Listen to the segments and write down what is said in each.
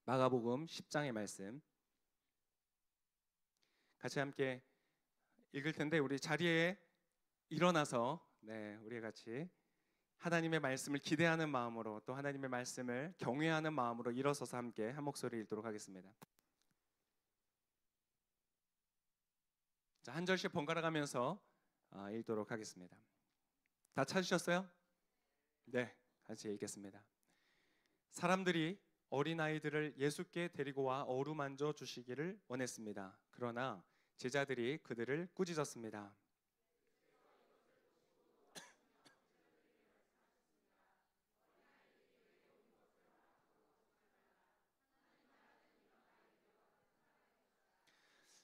마가복음 10장의 말씀 같이 함께 읽을 텐데, 우리 자리에 일어나서 우리 같이 하나님의 말씀을 기대하는 마음으로, 또 하나님의 말씀을 경외하는 마음으로 일어서서 함께 한 목소리 읽도록 하겠습니다. 자, 한 절씩 번갈아 가면서 읽도록 하겠습니다. 다 찾으셨어요? 네, 같이 읽겠습니다. 사람들이 어린아이들을 예수께 데리고 와 어루만져 주시기를 원했습니다. 그러나 제자들이 그들을 꾸짖었습니다.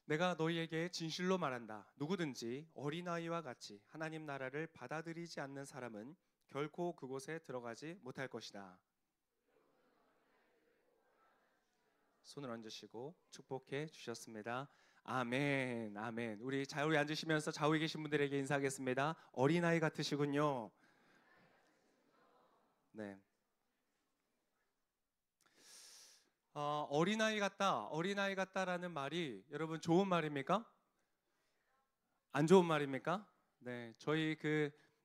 내가 너희에게 진실로 말한다. 누구든지 어린아이와 같이 하나님 나라를 받아들이지 않는 사람은 결코 그곳에 들어가지 못할 것이다. 손을 얹으시고 축복해 주셨습니다. 아멘, 아멘. 우리 자유에 앉으시면서 좌우에 계신 분들에게 인사하겠습니다. 어린아이 같으시군요. 네. 어린아이 같다, 어린아이 같다라는 말이 여러분 좋은 말입니까? 안 좋은 말입니까? 네, 저희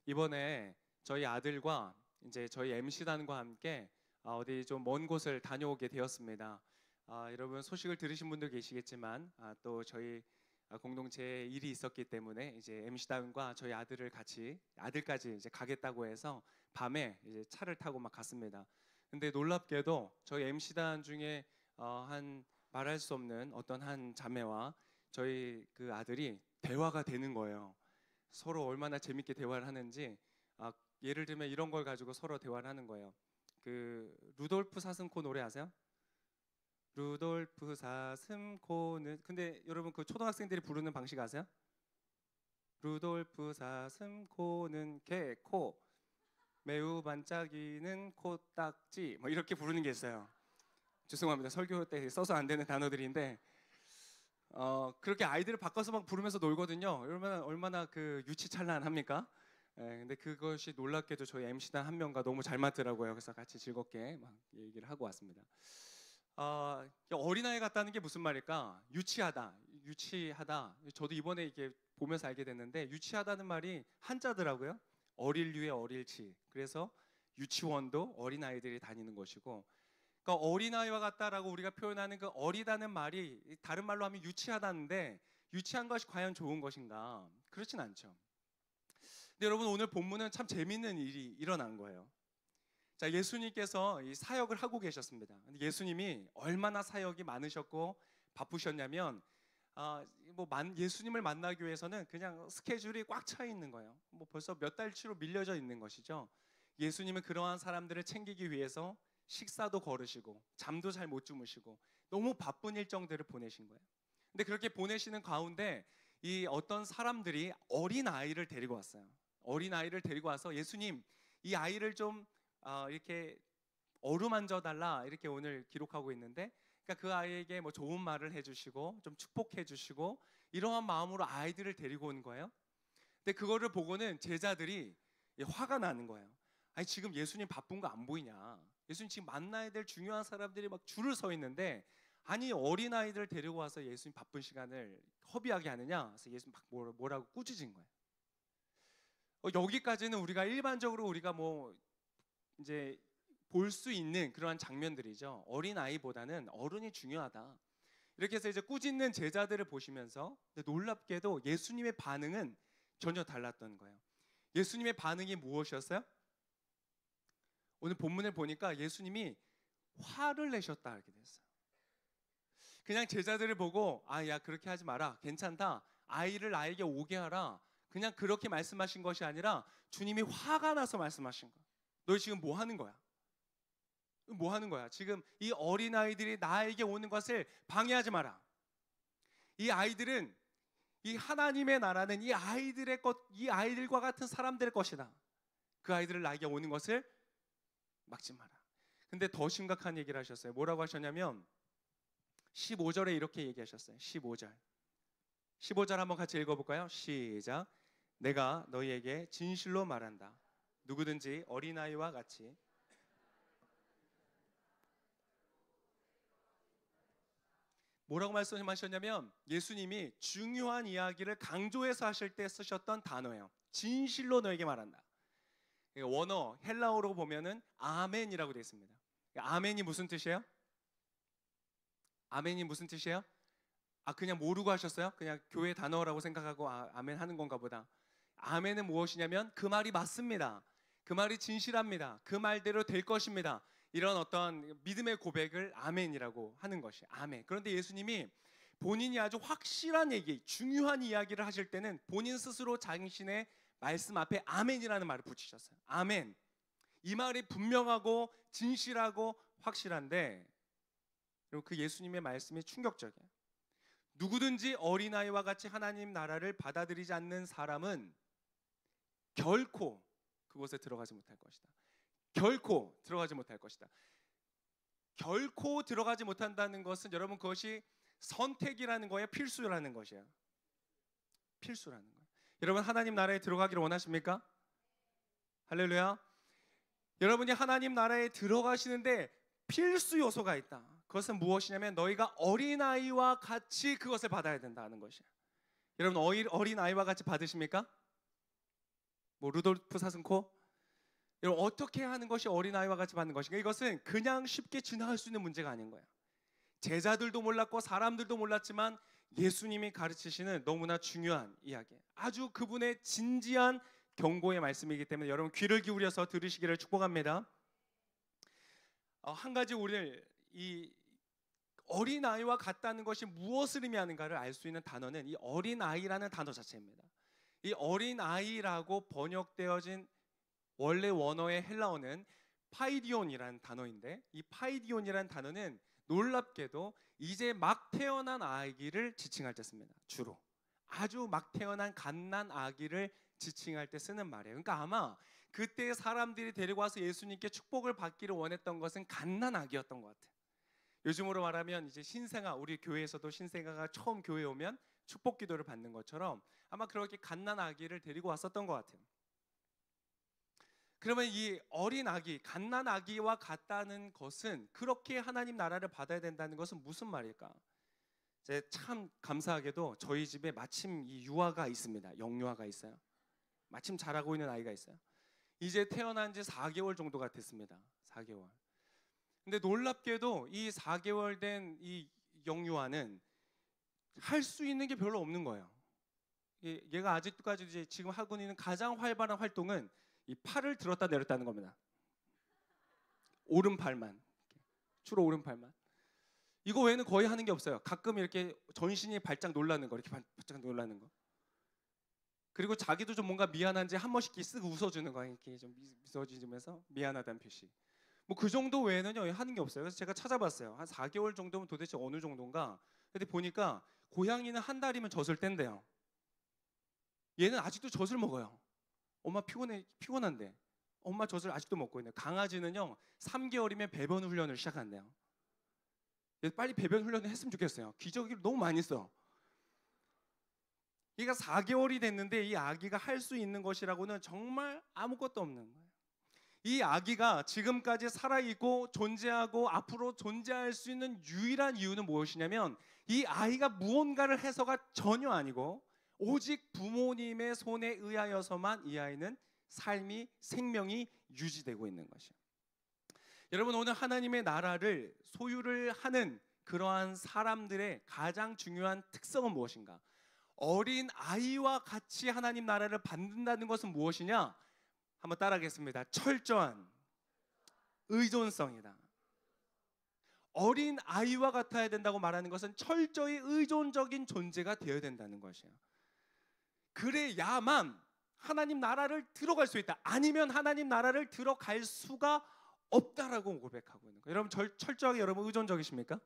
이번에 저희 아들과 이제 저희 MC단과 함께 어디 좀 먼 곳을 다녀오게 되었습니다. 여러분 소식을 들으신 분들 계시겠지만 또 저희 공동체에 일이 있었기 때문에 이제 MC단과 저희 아들까지 이제 가겠다고 해서 밤에 이제 차를 타고 막 갔습니다. 근데 놀랍게도 저희 MC단 중에 한 말할 수 없는 어떤 한 자매와 저희 그 아들이 대화가 되는 거예요. 서로 얼마나 재밌게 대화를 하는지, 예를 들면 이런 걸 가지고 서로 대화를 하는 거예요. 그 루돌프 사슴코 노래 아세요? 루돌프 사슴코는, 근데 여러분 그 초등학생들이 부르는 방식 아세요? 루돌프 사슴코는 개코, 매우 반짝이는 코딱지, 뭐 이렇게 부르는 게 있어요. 죄송합니다. 설교 때 써서 안 되는 단어들인데 그렇게 아이들을 바꿔서 막 부르면서 놀거든요. 얼마나 그 유치찬란합니까? 근데 그것이 놀랍게도 저희 MC단 한 명과 너무 잘 맞더라고요. 그래서 같이 즐겁게 막 얘기를 하고 왔습니다. 어린아이 같다는 게 무슨 말일까? 유치하다. 저도 이번에 이게 보면서 알게 됐는데, 유치하다는 말이 한자더라고요. 어릴류의 어릴치. 그래서 유치원도 어린아이들이 다니는 것이고, 그러니까 어린아이와 같다라고 우리가 표현하는 그 어리다는 말이 다른 말로 하면 유치하다는데, 유치한 것이 과연 좋은 것인가? 그렇진 않죠. 근데 여러분, 오늘 본문은 참 재밌는 일이 일어난 거예요. 자, 예수님께서 이 사역을 하고 계셨습니다. 근데 예수님이 얼마나 사역이 많으셨고 바쁘셨냐면, 예수님을 만나기 위해서는 그냥 스케줄이 꽉 차 있는 거예요. 벌써 몇 달치로 밀려져 있는 것이죠. 예수님은 그러한 사람들을 챙기기 위해서 식사도 거르시고 잠도 잘 못 주무시고 너무 바쁜 일정들을 보내신 거예요. 근데 그렇게 보내시는 가운데 이 어떤 사람들이 어린 아이를 데리고 왔어요. 어린 아이를 데리고 와서, 예수님, 이 아이를 좀 이렇게 어루만져 달라, 이렇게 오늘 기록하고 있는데, 그러니까 그 아이에게 뭐 좋은 말을 해주시고 좀 축복해주시고 이러한 마음으로 아이들을 데리고 온 거예요. 근데 그거를 보고는 제자들이 화가 나는 거예요. 아니, 지금 예수님 바쁜 거 안 보이냐? 예수님 지금 만나야 될 중요한 사람들이 막 줄을 서 있는데, 아니 어린 아이들 데리고 와서 예수님 바쁜 시간을 허비하게 하느냐? 그래서 예수님 막 뭐라고 꾸짖은 거예요. 여기까지는 일반적으로 우리가 뭐 이제 볼 수 있는 그러한 장면들이죠. 어린 아이보다는 어른이 중요하다. 이렇게 해서 이제 꾸짖는 제자들을 보시면서, 놀랍게도 예수님의 반응은 전혀 달랐던 거예요. 예수님의 반응이 무엇이었어요? 오늘 본문을 보니까 예수님이 화를 내셨다 이렇게 됐어요. 그냥 제자들을 보고 야, 그렇게 하지 마라, 괜찮다, 아이를 나에게 오게 하라, 그냥 그렇게 말씀하신 것이 아니라 주님이 화가 나서 말씀하신 거야. 너 지금 뭐 하는 거야? 뭐 하는 거야? 지금 이 어린아이들이 나에게 오는 것을 방해하지 마라. 이 아이들은, 이 하나님의 나라는 이 아이들과 같은 사람들의 것이다. 그 아이들을 나에게 오는 것을 막지 마라. 근데 더 심각한 얘기를 하셨어요. 뭐라고 하셨냐면 15절에 이렇게 얘기하셨어요. 15절 한번 같이 읽어볼까요? 시작. 내가 너희에게 진실로 말한다. 누구든지 어린아이와 같이 뭐라고 말씀하셨냐면 예수님이 중요한 이야기를 강조해서 하실 때 쓰셨던 단어예요. 진실로 너에게 말한다. 원어 헬라어로 보면은 아멘이라고 되어 있습니다. 아멘이 무슨 뜻이에요? 아멘이 무슨 뜻이에요? 그냥 모르고 하셨어요? 그냥 교회 단어라고 생각하고 아멘 하는 건가 보다. 아멘은 무엇이냐면 그 말이 맞습니다. 그 말이 진실합니다. 그 말대로 될 것입니다. 이런 어떤 믿음의 고백을 아멘이라고 하는 것이 아멘. 그런데 예수님이 본인이 아주 확실한 얘기, 중요한 이야기를 하실 때는 본인 스스로 자신의 말씀 앞에 아멘이라는 말을 붙이셨어요. 아멘. 이 말이 분명하고 진실하고 확실한데 그 예수님의 말씀이 충격적이에요. 누구든지 어린아이와 같이 하나님 나라를 받아들이지 않는 사람은 결코 그곳에 들어가지 못할 것이다. 결코 들어가지 못할 것이다. 결코 들어가지 못한다는 것은 여러분 그것이 선택이라는 거예요? 필수라는 것이에요? 필수라는 거예요. 여러분 하나님 나라에 들어가기를 원하십니까? 할렐루야. 여러분이 하나님 나라에 들어가시는데 필수 요소가 있다. 그것은 무엇이냐면 너희가 어린아이와 같이 그것을 받아야 된다는 것이에요. 여러분 어린아이와 같이 받으십니까? 루돌프 사슴코? 여러분 어떻게 하는 것이 어린아이와 같이 받는 것인가? 이것은 그냥 쉽게 지나갈 수 있는 문제가 아닌 거예요. 제자들도 몰랐고 사람들도 몰랐지만 예수님이 가르치시는 너무나 중요한 이야기예요. 아주 그분의 진지한 경고의 말씀이기 때문에 여러분 귀를 기울여서 들으시기를 축복합니다. 한 가지 우리를 이 어린아이와 같다는 것이 무엇을 의미하는가를 알 수 있는 단어는 이 어린아이라는 단어 자체입니다. 이 어린아이라고 번역되어진 원래 원어의 헬라어는 파이디온이라는 단어인데 이 파이디온이라는 단어는 놀랍게도 이제 막 태어난 아기를 지칭할 때 씁니다. 주로 아주 막 태어난 갓난 아기를 지칭할 때 쓰는 말이에요. 그러니까 아마 그때 사람들이 데리고 와서 예수님께 축복을 받기를 원했던 것은 갓난 아기였던 것 같아요. 요즘으로 말하면 이제 신생아, 우리 교회에서도 신생아가 처음 교회에 오면 축복 기도를 받는 것처럼 아마 그렇게 갓난 아기를 데리고 왔었던 것 같아요. 그러면 이 어린 아기, 갓난 아기와 같다는 것은 그렇게 하나님 나라를 받아야 된다는 것은 무슨 말일까? 참 감사하게도 저희 집에 마침 이 유아가 있습니다. 영유아가 있어요. 마침 자라고 있는 아이가 있어요. 이제 태어난 지 4개월 정도가 됐습니다. 4개월. 근데 놀랍게도 이 4개월 된 이 영유아는 할 수 있는 게 별로 없는 거예요. 얘가 아직까지 이제 지금 하고 있는 가장 활발한 활동은 이 팔을 들었다 내렸다 하는 겁니다. 오른팔만. 주로 오른팔만. 이거 외에는 거의 하는 게 없어요. 가끔 이렇게 전신이 발짝 놀라는 거, 이렇게 발짝 놀라는 거. 그리고 자기도 좀 뭔가 미안한지 한 번씩 쓱 웃어주는 거, 이렇게 좀 웃어주면서 미안하다는 표시. 뭐 그 정도 외에는요 하는 게 없어요. 그래서 제가 찾아봤어요. 한 4개월 정도면 도대체 어느 정도인가? 근데 보니까 고양이는 한 달이면 젖을 뗀대요. 얘는 아직도 젖을 먹어요. 엄마 피곤한데 엄마 젖을 아직도 먹고 있네요. 강아지는요 3개월이면 배변 훈련을 시작한대요. 빨리 배변 훈련을 했으면 좋겠어요. 기저귀를 너무 많이 써. 얘가 4개월이 됐는데 이 아기가 할 수 있는 것이라고는 정말 아무것도 없는 거예요. 이 아기가 지금까지 살아있고 존재하고 앞으로 존재할 수 있는 유일한 이유는 무엇이냐면 이 아이가 무언가를 해서가 전혀 아니고 오직 부모님의 손에 의하여서만 이 아이는 삶이, 생명이 유지되고 있는 것이에요. 여러분 오늘 하나님의 나라를 소유를 하는 그러한 사람들의 가장 중요한 특성은 무엇인가? 어린 아이와 같이 하나님 나라를 받는다는 것은 무엇이냐? 한번 따라하겠습니다. 철저한 의존성이다. 어린 아이와 같아야 된다고 말하는 것은 철저히 의존적인 존재가 되어야 된다는 것이에요. 그래야만 하나님 나라를 들어갈 수 있다. 아니면 하나님 나라를 들어갈 수가 없다라고 고백하고 있는 거예요. 여러분 철저하게 여러분 의존적이십니까?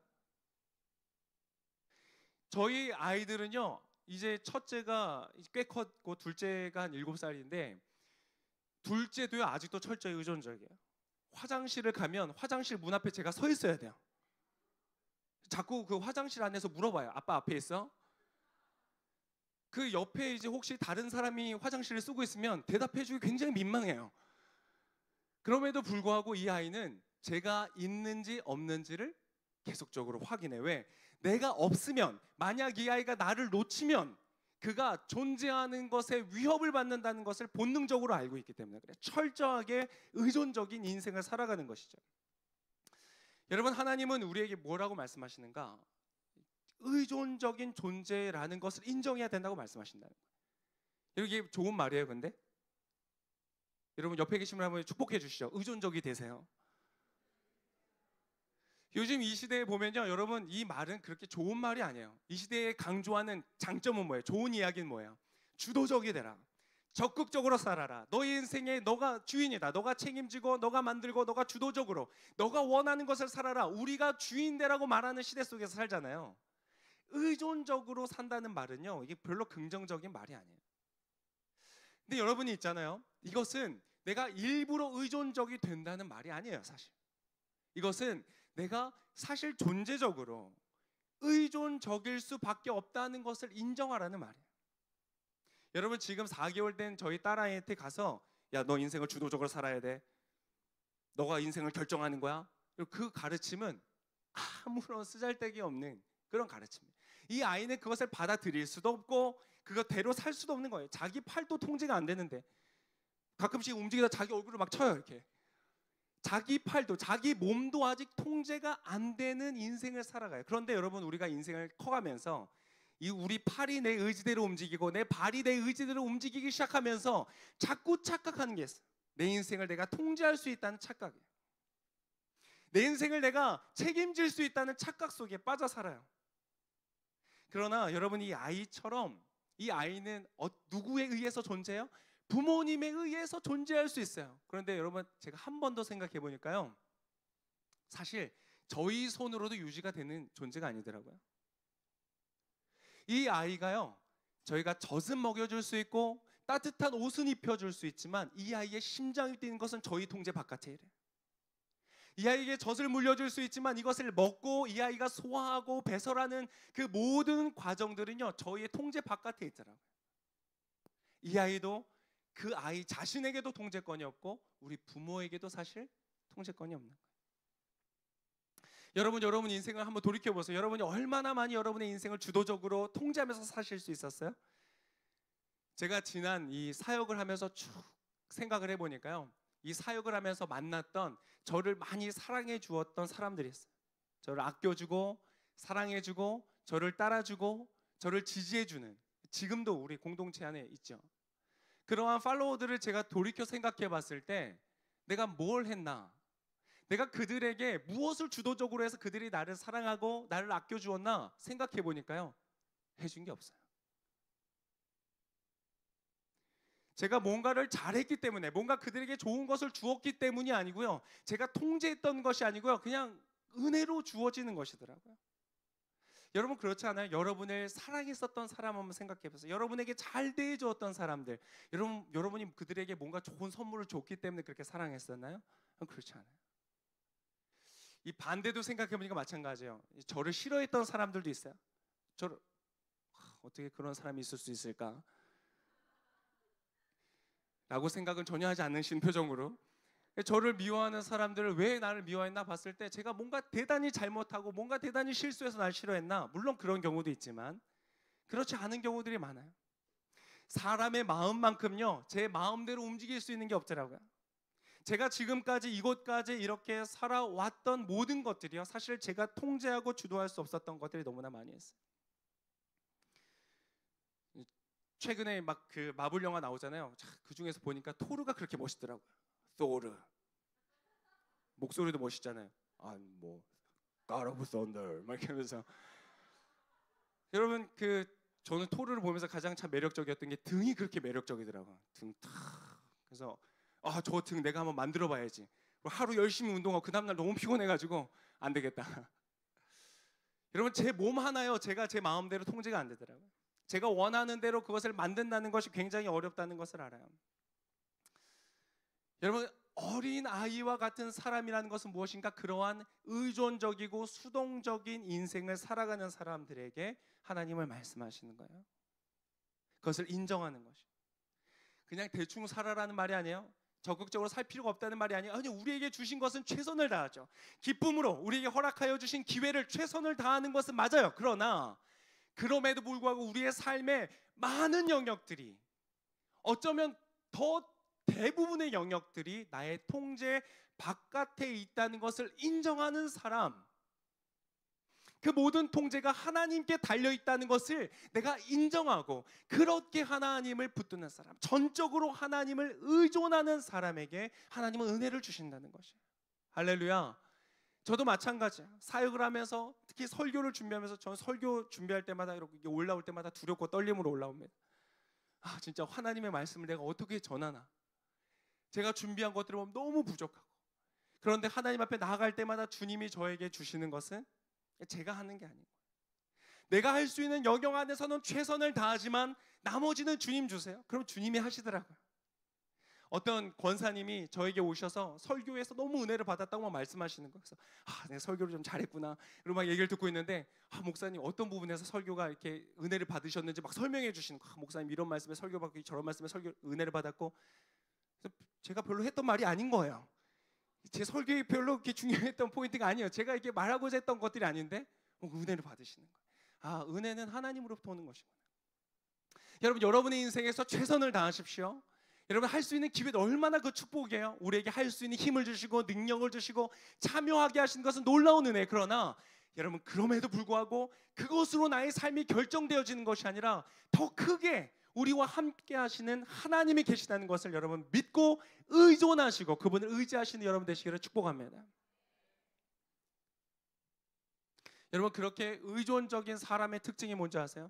저희 아이들은요 이제 첫째가 꽤 컸고 둘째가 한 7살인데 둘째도요 아직도 철저히 의존적이에요. 화장실을 가면 화장실 문 앞에 제가 서 있어야 돼요. 자꾸 그 화장실 안에서 물어봐요. 아빠 앞에 있어? 그 옆에 이제 혹시 다른 사람이 화장실을 쓰고 있으면 대답해주기 굉장히 민망해요. 그럼에도 불구하고 이 아이는 제가 있는지 없는지를 계속적으로 확인해. 왜? 내가 없으면, 만약 이 아이가 나를 놓치면 그가 존재하는 것에 위협을 받는다는 것을 본능적으로 알고 있기 때문에 그래. 철저하게 의존적인 인생을 살아가는 것이죠. 여러분, 하나님은 우리에게 뭐라고 말씀하시는가? 의존적인 존재라는 것을 인정해야 된다고 말씀하신다는 거예요. 이게 좋은 말이에요. 근데 여러분, 옆에 계신 분 한번 축복해 주시죠. 의존적이 되세요. 요즘 이 시대에 보면요, 여러분, 이 말은 그렇게 좋은 말이 아니에요. 이 시대에 강조하는 장점은 뭐예요? 좋은 이야기는 뭐예요? 주도적이 되라. 적극적으로 살아라. 너의 인생에 너가 주인이다. 너가 책임지고, 너가 만들고, 너가 주도적으로, 너가 원하는 것을 살아라. 우리가 주인되라고 말하는 시대 속에서 살잖아요. 의존적으로 산다는 말은요, 이게 별로 긍정적인 말이 아니에요. 근데 여러분이 있잖아요. 이것은 내가 일부러 의존적이 된다는 말이 아니에요, 사실. 이것은 내가 사실 존재적으로 의존적일 수밖에 없다는 것을 인정하라는 말이에요. 여러분, 지금 4개월 된 저희 딸아이한테 가서 야, 너 인생을 주도적으로 살아야 돼. 너가 인생을 결정하는 거야. 그 가르침은 아무런 쓰잘데기 없는 그런 가르침이에요. 이 아이는 그것을 받아들일 수도 없고 그것대로 살 수도 없는 거예요. 자기 팔도 통제가 안 되는데 가끔씩 움직이다 자기 얼굴을 막 쳐요. 이렇게 자기 팔도, 자기 몸도 아직 통제가 안 되는 인생을 살아가요. 그런데 여러분, 우리가 인생을 커가면서 이 우리 팔이 내 의지대로 움직이고 내 발이 내 의지대로 움직이기 시작하면서 자꾸 착각하는 게 있어요. 내 인생을 내가 통제할 수 있다는 착각이에요. 내 인생을 내가 책임질 수 있다는 착각 속에 빠져 살아요. 그러나 여러분, 이 아이처럼 이 아이는 누구에 의해서 존재해요? 부모님에 의해서 존재할 수 있어요. 그런데 여러분, 제가 한 번 더 생각해 보니까요, 사실 저희 손으로도 유지가 되는 존재가 아니더라고요. 이 아이가요, 저희가 젖은 먹여줄 수 있고 따뜻한 옷은 입혀줄 수 있지만 이 아이의 심장이 뛰는 것은 저희 통제 바깥에 이래요. 이 아이에게 젖을 물려줄 수 있지만 이것을 먹고 이 아이가 소화하고 배설하는 그 모든 과정들은요, 저희의 통제 바깥에 있더라고요. 이 아이도 그 아이 자신에게도 통제권이 없고 우리 부모에게도 사실 통제권이 없는 거예요. 여러분 인생을 한번 돌이켜보세요. 여러분이 얼마나 많이 여러분의 인생을 주도적으로 통제하면서 사실 수 있었어요? 제가 지난 이 사역을 하면서 쭉 생각을 해보니까요, 이 사역을 하면서 만났던 저를 많이 사랑해 주었던 사람들이 있어요. 저를 아껴주고 사랑해주고 저를 따라주고 저를 지지해주는, 지금도 우리 공동체 안에 있죠. 그러한 팔로워들을 제가 돌이켜 생각해 봤을 때 내가 뭘 했나? 내가 그들에게 무엇을 주도적으로 해서 그들이 나를 사랑하고 나를 아껴주었나 생각해 보니까요, 해준 게 없어요. 제가 뭔가를 잘했기 때문에, 뭔가 그들에게 좋은 것을 주었기 때문이 아니고요, 제가 통제했던 것이 아니고요, 그냥 은혜로 주어지는 것이더라고요. 여러분, 그렇지 않아요? 여러분을 사랑했었던 사람 한번 생각해 보세요. 여러분에게 잘 대해주었던 사람들, 여러분이 그들에게 뭔가 좋은 선물을 줬기 때문에 그렇게 사랑했었나요? 그렇지 않아요. 이 반대도 생각해 보니까 마찬가지예요. 저를 싫어했던 사람들도 있어요. 저를 어떻게 그런 사람이 있을 수 있을까? 라고 생각은 전혀 하지 않으신 표정으로, 저를 미워하는 사람들을 왜 나를 미워했나 봤을 때 제가 뭔가 대단히 잘못하고 뭔가 대단히 실수해서 날 싫어했나? 물론 그런 경우도 있지만 그렇지 않은 경우들이 많아요. 사람의 마음만큼요, 제 마음대로 움직일 수 있는 게 없더라고요. 제가 지금까지 이곳까지 이렇게 살아왔던 모든 것들이요, 사실 제가 통제하고 주도할 수 없었던 것들이 너무나 많이 있어요. 최근에 막 그 마블 영화 나오잖아요. 그 중에서 보니까 토르가 그렇게 멋있더라고요. 토르 목소리도 멋있잖아요. 뭐 God of Thunder 막 이렇게 하면서. 여러분, 저는 토르를 보면서 가장 참 매력적이었던 게 등이 그렇게 매력적이더라고요. 등 탁. 그래서 저 등 내가 한번 만들어 봐야지. 하루 열심히 운동하고 그 다음날 너무 피곤해가지고 안 되겠다. 여러분, 제 몸 하나요, 제가 제 마음대로 통제가 안 되더라고요. 제가 원하는 대로 그것을 만든다는 것이 굉장히 어렵다는 것을 알아요. 여러분, 어린 아이와 같은 사람이라는 것은 무엇인가? 그러한 의존적이고 수동적인 인생을 살아가는 사람들에게 하나님을 말씀하시는 거예요. 그것을 인정하는 것이. 그냥 대충 살아라는 말이 아니에요. 적극적으로 살 필요가 없다는 말이 아니에요. 아니, 우리에게 주신 것은 최선을 다하죠. 기쁨으로 우리에게 허락하여 주신 기회를 최선을 다하는 것은 맞아요. 그러나 그럼에도 불구하고 우리의 삶의 많은 영역들이, 어쩌면 더 대부분의 영역들이 나의 통제 바깥에 있다는 것을 인정하는 사람, 그 모든 통제가 하나님께 달려있다는 것을 내가 인정하고 그렇게 하나님을 붙드는 사람, 전적으로 하나님을 의존하는 사람에게 하나님은 은혜를 주신다는 것이에요. 할렐루야. 저도 마찬가지야. 사역을 하면서, 특히 설교를 준비하면서, 저는 설교 준비할 때마다 이렇게 올라올 때마다 두렵고 떨림으로 올라옵니다. 아, 진짜 하나님의 말씀을 내가 어떻게 전하나. 제가 준비한 것들을 보면 너무 부족하고, 그런데 하나님 앞에 나아갈 때마다 주님이 저에게 주시는 것은 제가 하는 게 아니고, 내가 할 수 있는 영역 안에서는 최선을 다하지만 나머지는 주님 주세요. 그럼 주님이 하시더라고요. 어떤 권사님이 저에게 오셔서 설교에서 너무 은혜를 받았다고 말씀하시는 거예요. 그래서 내가 설교를 좀 잘했구나, 그리고 막 얘기를 듣고 있는데, 목사님 어떤 부분에서 설교가 이렇게 은혜를 받으셨는지 막 설명해 주시는 거예요. 목사님 이런 말씀에 설교 받고, 저런 말씀에 설교 은혜를 받았고. 그래서 제가 별로 했던 말이 아닌 거예요. 제 설교에 별로 그렇게 중요했던 포인트가 아니에요. 제가 이렇게 말하고자 했던 것들이 아닌데 은혜를 받으시는 거예요. 은혜는 하나님으로부터 오는 것이구나. 여러분, 여러분의 인생에서 최선을 다하십시오. 여러분, 할 수 있는 기회는 얼마나 그 축복이에요. 우리에게 할 수 있는 힘을 주시고 능력을 주시고 참여하게 하신 것은 놀라운 은혜. 그러나 여러분, 그럼에도 불구하고 그것으로 나의 삶이 결정되어지는 것이 아니라 더 크게 우리와 함께 하시는 하나님이 계시다는 것을 여러분 믿고 의존하시고 그분을 의지하시는 여러분 되시기를 축복합니다. 여러분, 그렇게 의존적인 사람의 특징이 뭔지 아세요?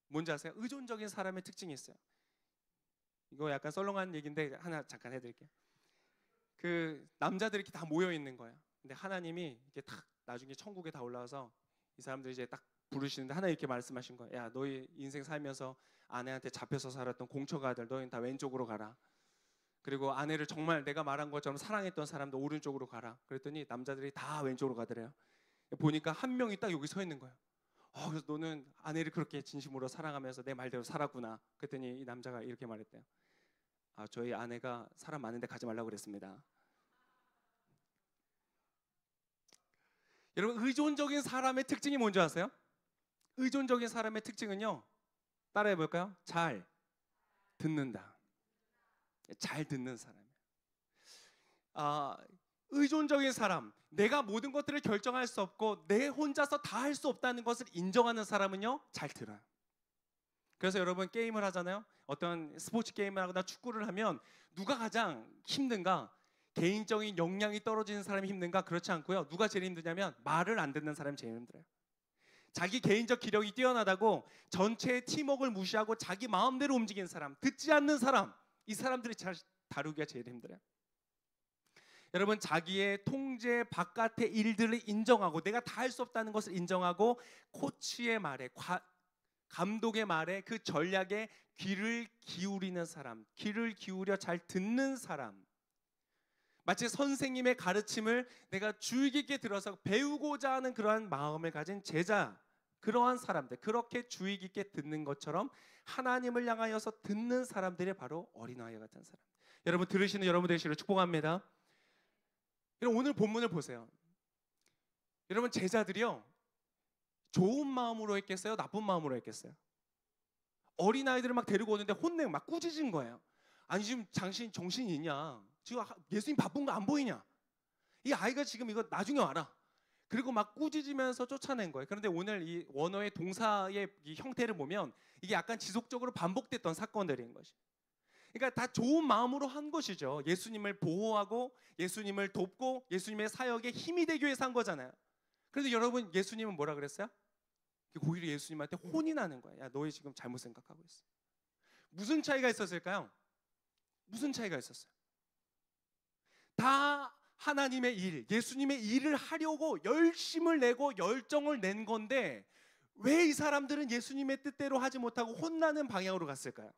뭔지 아세요? 의존적인 사람의 특징이 있어요. 이거 약간 썰렁한 얘기인데 하나 잠깐 해드릴게요. 그 남자들이 이렇게 다 모여 있는 거예요. 근데 하나님이 이렇게 딱 나중에 천국에 다 올라와서 이 사람들이 이제 딱 부르시는데, 하나님 이렇게 말씀하신 거예요. 야, 너희 인생 살면서 아내한테 잡혀서 살았던 공처가 아들, 너희는 다 왼쪽으로 가라. 그리고 아내를 정말 내가 말한 것처럼 사랑했던 사람도 오른쪽으로 가라. 그랬더니 남자들이 다 왼쪽으로 가더래요. 보니까 한 명이 딱 여기 서 있는 거예요. 그래서 너는 아내를 그렇게 진심으로 사랑하면서 내 말대로 살았구나. 그랬더니 이 남자가 이렇게 말했대요. 저희 아내가 사람 많은데 가지 말라고 그랬습니다. 여러분, 의존적인 사람의 특징이 뭔지 아세요? 의존적인 사람의 특징은요, 따라해 볼까요? 잘 듣는다. 잘 듣는 사람이에요. 의존적인 사람, 내가 모든 것들을 결정할 수 없고 내 혼자서 다 할 수 없다는 것을 인정하는 사람은요, 잘 들어요. 그래서 여러분, 게임을 하잖아요. 어떤 스포츠 게임을 하거나 축구를 하면 누가 가장 힘든가? 개인적인 역량이 떨어지는 사람이 힘든가? 그렇지 않고요, 누가 제일 힘드냐면 말을 안 듣는 사람이 제일 힘들어요. 자기 개인적 기력이 뛰어나다고 전체의 팀워크를 무시하고 자기 마음대로 움직이는 사람, 듣지 않는 사람, 이 사람들이 잘 다루기가 제일 힘들어요. 여러분, 자기의 통제 바깥의 일들을 인정하고 내가 다 할 수 없다는 것을 인정하고 코치의 말에, 감독의 말에, 그 전략에 귀를 기울이는 사람, 귀를 기울여 잘 듣는 사람, 마치 선생님의 가르침을 내가 주의 깊게 들어서 배우고자 하는 그러한 마음을 가진 제자, 그러한 사람들, 그렇게 주의 깊게 듣는 것처럼 하나님을 향하여서 듣는 사람들이 바로 어린아이 같은 사람. 여러분, 들으시는 여러분 되시기를 축복합니다. 여러분, 오늘 본문을 보세요. 여러분, 제자들이요, 좋은 마음으로 했겠어요? 나쁜 마음으로 했겠어요? 어린아이들을 막 데리고 오는데 혼내고 막 꾸짖은 거예요. 아니, 지금 당신 정신이 있냐? 지금 예수님 바쁜 거 안 보이냐? 이 아이가 지금 이거 나중에 와라. 그리고 막 꾸짖으면서 쫓아낸 거예요. 그런데 오늘 이 원어의 동사의 이 형태를 보면 이게 약간 지속적으로 반복됐던 사건들인 것이. 그러니까 다 좋은 마음으로 한 것이죠. 예수님을 보호하고 예수님을 돕고 예수님의 사역에 힘이 되기 위해서 한 거잖아요. 그런데 여러분, 예수님은 뭐라 그랬어요? 오히려 예수님한테 혼이 나는 거예요. 야, 너희 지금 잘못 생각하고 있어. 무슨 차이가 있었을까요? 무슨 차이가 있었어요? 다 하나님의 일, 예수님의 일을 하려고 열심을 내고 열정을 낸 건데 왜 이 사람들은 예수님의 뜻대로 하지 못하고 혼나는 방향으로 갔을까요?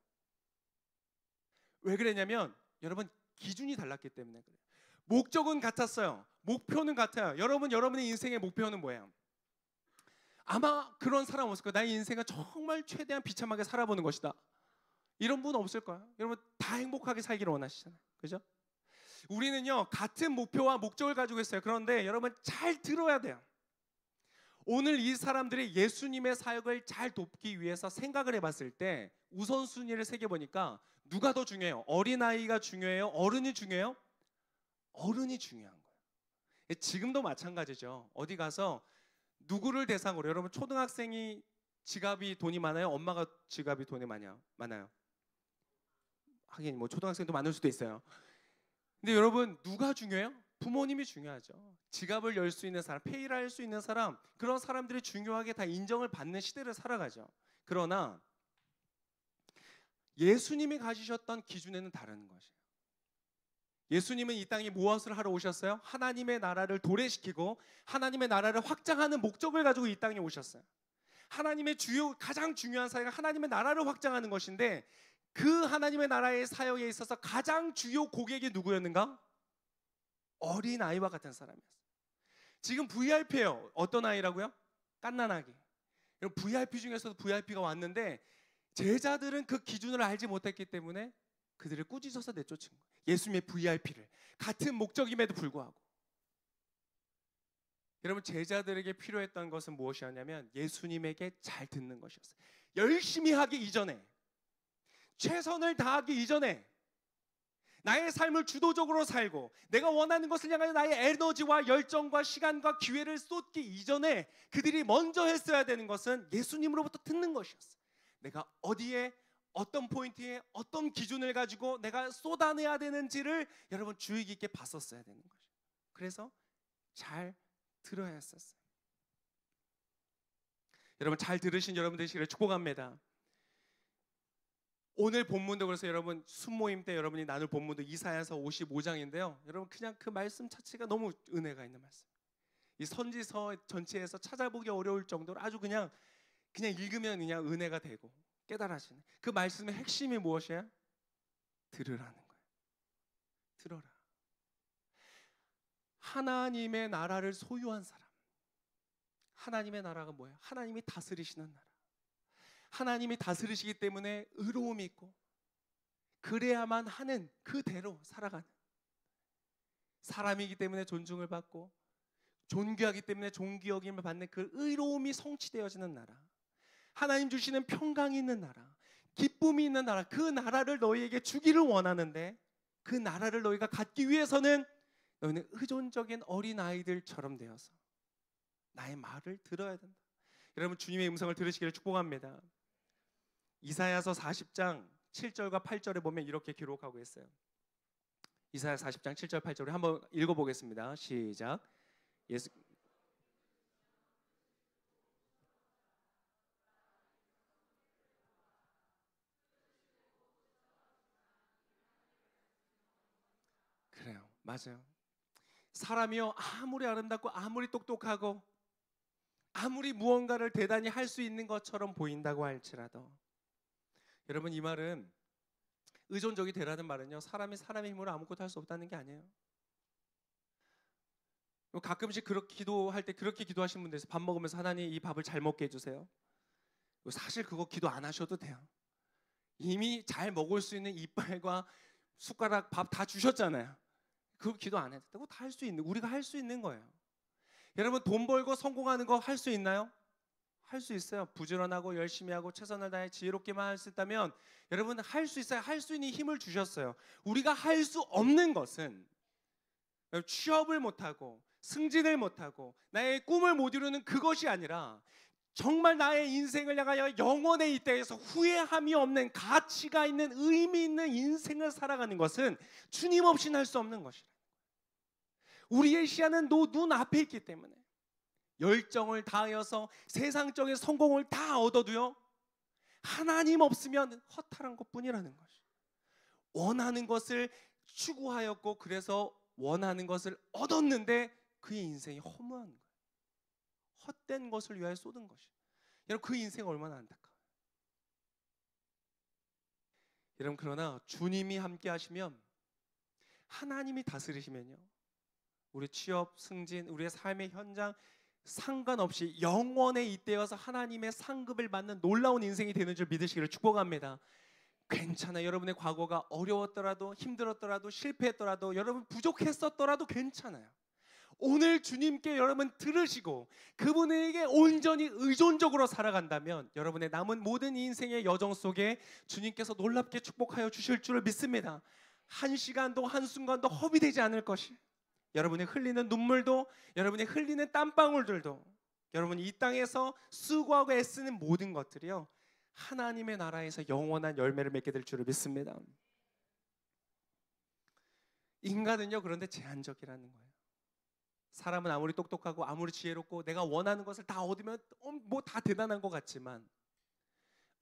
왜 그랬냐면, 여러분, 기준이 달랐기 때문에 그래요. 목적은 같았어요. 목표는 같아요. 여러분, 여러분의 인생의 목표는 뭐예요? 아마 그런 사람 없을 거예요. 나의 인생은 정말 최대한 비참하게 살아보는 것이다. 이런 분 없을 거야. 여러분 다 행복하게 살기를 원하시잖아요. 그죠? 우리는요 같은 목표와 목적을 가지고 있어요. 그런데 여러분 잘 들어야 돼요. 오늘 이 사람들이 예수님의 사역을 잘 돕기 위해서 생각을 해봤을 때 우선순위를 새겨보니까 누가 더 중요해요? 어린아이가 중요해요? 어른이 중요해요? 어른이 중요한 거예요. 지금도 마찬가지죠. 어디 가서 누구를 대상으로, 여러분 초등학생이 지갑이 돈이 많아요? 엄마가 지갑이 돈이 많아요? 하긴 뭐 초등학생도 많을 수도 있어요. 근데 여러분 누가 중요해요? 부모님이 중요하죠. 지갑을 열 수 있는 사람, 페이를 할 수 있는 사람, 그런 사람들이 중요하게 다 인정을 받는 시대를 살아가죠. 그러나 예수님이 가지셨던 기준에는 다른 것이에요. 예수님은 이 땅에 무엇을 하러 오셨어요? 하나님의 나라를 도래시키고 하나님의 나라를 확장하는 목적을 가지고 이 땅에 오셨어요. 하나님의 가장 중요한 사역은 하나님의 나라를 확장하는 것인데, 그 하나님의 나라의 사역에 있어서 가장 주요 고객이 누구였는가? 어린 아이와 같은 사람이었어요. 지금 VIP예요. 어떤 아이라고요? 갓난아기. VIP 중에서도 VIP가 왔는데 제자들은 그 기준을 알지 못했기 때문에 그들을 꾸짖어서 내쫓은 거예요. 예수님의 VIP를. 같은 목적임에도 불구하고. 여러분 제자들에게 필요했던 것은 무엇이었냐면 예수님에게 잘 듣는 것이었어요. 열심히 하기 이전에, 최선을 다하기 이전에, 나의 삶을 주도적으로 살고 내가 원하는 것을 향하여 나의 에너지와 열정과 시간과 기회를 쏟기 이전에 그들이 먼저 했어야 되는 것은 예수님으로부터 듣는 것이었어요. 내가 어디에, 어떤 포인트에, 어떤 기준을 가지고 내가 쏟아내야 되는지를 여러분 주의 깊게 봤었어야 되는 거죠. 그래서 잘 들어야 했었어요. 여러분 잘 들으신 여러분 되시기를 축복합니다. 오늘 본문도 그래서 여러분 순모임 때 여러분이 나눌 본문도 이사야서 55장인데요. 여러분 그냥 그 말씀 자체가 너무 은혜가 있는 말씀. 이 선지서 전체에서 찾아보기 어려울 정도로 아주 그냥 읽으면 그냥 은혜가 되고 깨달아지는 그 말씀의 핵심이 무엇이에요? 들으라는 거예요. 들어라. 하나님의 나라를 소유한 사람. 하나님의 나라가 뭐예요? 하나님이 다스리시는 나라. 하나님이 다스리시기 때문에 의로움이 있고 그래야만 하는 그대로 살아가는 사람이기 때문에 존중을 받고 존귀하기 때문에 존귀 여김을 받는 그 의로움이 성취되어지는 나라, 하나님 주시는 평강이 있는 나라, 기쁨이 있는 나라, 그 나라를 너희에게 주기를 원하는데 그 나라를 너희가 갖기 위해서는 너희는 의존적인 어린아이들처럼 되어서 나의 말을 들어야 된다. 여러분 주님의 음성을 들으시기를 축복합니다. 이사야서 40장 7절과 8절에 보면 이렇게 기록하고 있어요. 이사야 40장 7절 8절을 한번 읽어보겠습니다. 시작. 그래요. 맞아요. 사람이요 아무리 아름답고 아무리 똑똑하고 아무리 무언가를 대단히 할 수 있는 것처럼 보인다고 할지라도, 여러분 이 말은 의존적이 되라는 말은요 사람이 사람의 힘으로 아무것도 할 수 없다는 게 아니에요. 가끔씩 그렇게 기도할 때 그렇게 기도하시는 분들 있어요. 밥 먹으면서 하나님 이 밥을 잘 먹게 해주세요. 사실 그거 기도 안 하셔도 돼요. 이미 잘 먹을 수 있는 이빨과 숟가락 밥 다 주셨잖아요. 그거 기도 안 해도 되고 다 할 수 있는, 우리가 할 수 있는 거예요. 여러분 돈 벌고 성공하는 거 할 수 있나요? 할 수 있어요. 부지런하고 열심히 하고 최선을 다해 지혜롭게만 할 수 있다면 여러분 할 수 있어요. 할 수 있는 힘을 주셨어요. 우리가 할 수 없는 것은 취업을 못하고 승진을 못하고 나의 꿈을 못 이루는 그것이 아니라 정말 나의 인생을 향하여 영원의 이 땅에서 후회함이 없는 가치가 있는 의미 있는 인생을 살아가는 것은 주님 없이는 할 수 없는 것이라. 우리의 시야는 눈앞에 있기 때문에 열정을 다하여서 세상적인 성공을 다 얻어도요 하나님 없으면 허탈한 것뿐이라는 것이에요. 원하는 것을 추구하였고 그래서 원하는 것을 얻었는데 그의 인생이 허무한 거예요. 헛된 것을 위하여 쏟은 것이에요. 여러분 그 인생 얼마나 안타까워요. 여러분 그러나 주님이 함께 하시면, 하나님이 다스리시면요 우리 취업, 승진, 우리의 삶의 현장 상관없이 영원에 잇대어서 하나님의 상급을 받는 놀라운 인생이 되는 줄 믿으시기를 축복합니다. 괜찮아요. 여러분의 과거가 어려웠더라도, 힘들었더라도, 실패했더라도, 여러분 부족했었더라도 괜찮아요. 오늘 주님께 여러분 들으시고 그분에게 온전히 의존적으로 살아간다면 여러분의 남은 모든 인생의 여정 속에 주님께서 놀랍게 축복하여 주실 줄을 믿습니다. 한 시간도 한순간도 허비되지 않을 것이, 여러분의 흘리는 눈물도, 여러분의 흘리는 땀방울들도, 여러분이 이 땅에서 수고하고 애쓰는 모든 것들이요, 하나님의 나라에서 영원한 열매를 맺게 될 줄을 믿습니다. 인간은요, 그런데 제한적이라는 거예요. 사람은 아무리 똑똑하고 아무리 지혜롭고 내가 원하는 것을 다 얻으면 뭐 다 대단한 것 같지만,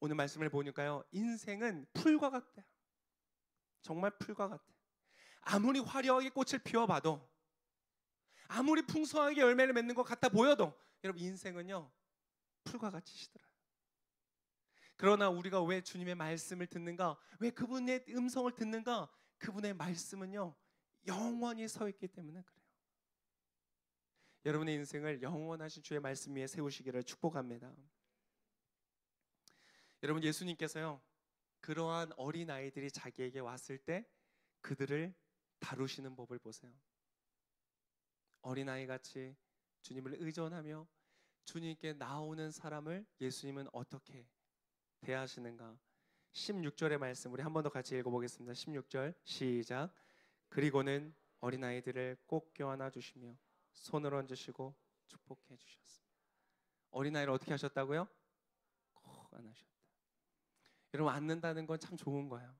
오늘 말씀을 보니까요, 인생은 풀과 같아요. 정말 풀과 같아요. 아무리 화려하게 꽃을 피워봐도, 아무리 풍성하게 열매를 맺는 것 같아 보여도, 여러분 인생은요 풀과 같이 시들어요. 그러나 우리가 왜 주님의 말씀을 듣는가, 왜 그분의 음성을 듣는가, 그분의 말씀은요 영원히 서 있기 때문에 그래요. 여러분의 인생을 영원하신 주의 말씀 위에 세우시기를 축복합니다. 여러분, 예수님께서요 그러한 어린아이들이 자기에게 왔을 때 그들을 다루시는 법을 보세요. 어린아이같이 주님을 의존하며 주님께 나오는 사람을 예수님은 어떻게 대하시는가? 16절의 말씀 우리 한 번 더 같이 읽어보겠습니다. 16절 시작. 그리고는 어린아이들을 꼭 껴안아 주시며 손을 얹으시고 축복해 주셨습니다. 어린아이를 어떻게 하셨다고요? 꼭 안으셨다. 여러분, 안는다는 건 참 좋은 거예요.